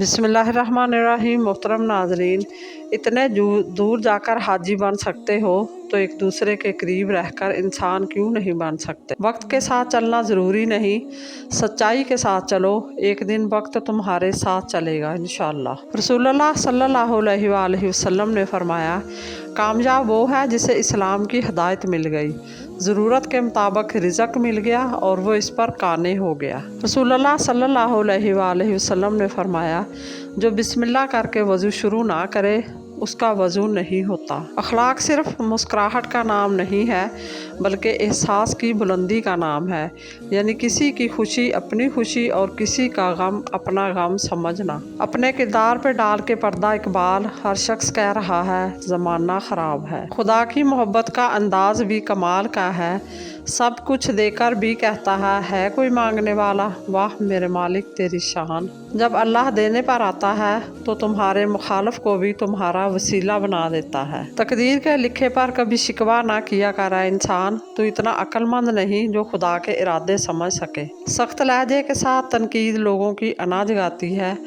बिस्मिल्लाहिर्रहमानिर्रहीम। मोहतरम नाजरीन, इतने दूर जाकर हाजी बन सकते हो तो एक दूसरे के करीब रहकर इंसान क्यों नहीं बन सकते। वक्त के साथ चलना ज़रूरी नहीं, सच्चाई के साथ चलो, एक दिन वक्त तुम्हारे साथ चलेगा इंशाअल्लाह। रसूलुल्लाह सल्लल्लाहु अलैहि वसल्लम ने फरमाया, कामयाब वो है जिसे इस्लाम की हिदायत मिल गई, ज़रूरत के मुताबिक रिज़्क मिल गया और वो इस पर काने हो गया। रसूलुल्लाह सल्लल्लाहु अलैहि वसल्लम ने फरमाया, जो बिस्मिल्लाह करके वज़ू शुरू ना करे उसका वज़ू नहीं होता। अखलाक सिर्फ मुस्कुराहट का नाम नहीं है बल्कि एहसास की बुलंदी का नाम है, यानी किसी की खुशी अपनी खुशी और किसी का गम अपना गम समझना। अपने किरदार पे डाल के पर्दा इकबाल, हर शख्स कह रहा है ज़माना ख़राब है। खुदा की मोहब्बत का अंदाज भी कमाल का है, सब कुछ देकर भी कहता है कोई मांगने वाला, वाह मेरे मालिक तेरी शान। जब अल्लाह देने पर आता है तो तुम्हारे मुखालिफ को भी तुम्हारा वसीला बना देता है। तकदीर के लिखे पर कभी शिकवा ना किया करा इंसान, तो इतना अक्लमंद नहीं जो खुदा के इरादे समझ सके। सख्त लहजे के साथ तनकीद लोगों की अना जगाती है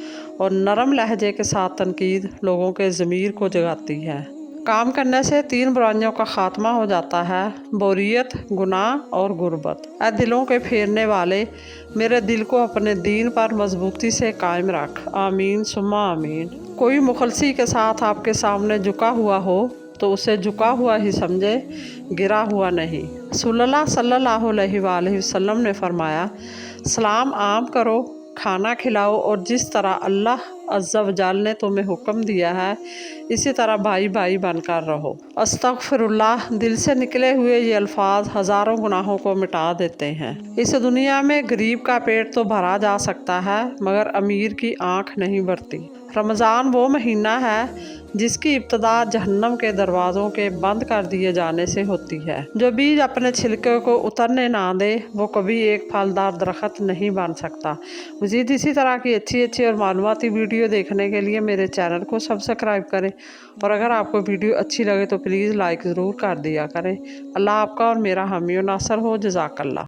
और नरम लहजे के साथ तनकीद लोगों के ज़मीर को जगाती है। काम करने से 3 बुराइयों का खात्मा हो जाता है, बोरियत, गुनाह और गुर्बत। ऐ दिलों के फेरने वाले, मेरे दिल को अपने दीन पर मजबूती से कायम रख। आमीन सुम्मा आमीन। कोई मुखलसी के साथ आपके सामने झुका हुआ हो तो उसे झुका हुआ ही समझे, गिरा हुआ नहीं। रसूलुल्लाह सल्लल्लाहु अलैहि वसल्लम ने फरमाया, सलाम आम करो, खाना खिलाओ और जिस तरह अल्लाह अज़्ज़ा वजल ने तुम्हें हुक्म दिया है इसी तरह भाई भाई बनकर रहो। अस्तगफिरुल्लाह, दिल से निकले हुए ये अल्फाज हज़ारों गुनाहों को मिटा देते हैं। इस दुनिया में गरीब का पेट तो भरा जा सकता है मगर अमीर की आँख नहीं भरती। रमज़ान वो महीना है जिसकी इब्तदा जहन्नम के दरवाज़ों के बंद कर दिए जाने से होती है। जो बीज अपने छिलके को उतरने ना दे वो कभी एक फलदार दरख्त नहीं बन सकता। मज़ीद इसी तरह की अच्छी और मालूमाती वीडियो देखने के लिए मेरे चैनल को सब्सक्राइब करें और अगर आपको वीडियो अच्छी लगे तो प्लीज़ लाइक ज़रूर कर दिया करें। अल्लाह आपका और मेरा हामी और नासर हो। जज़ाकल्लाह।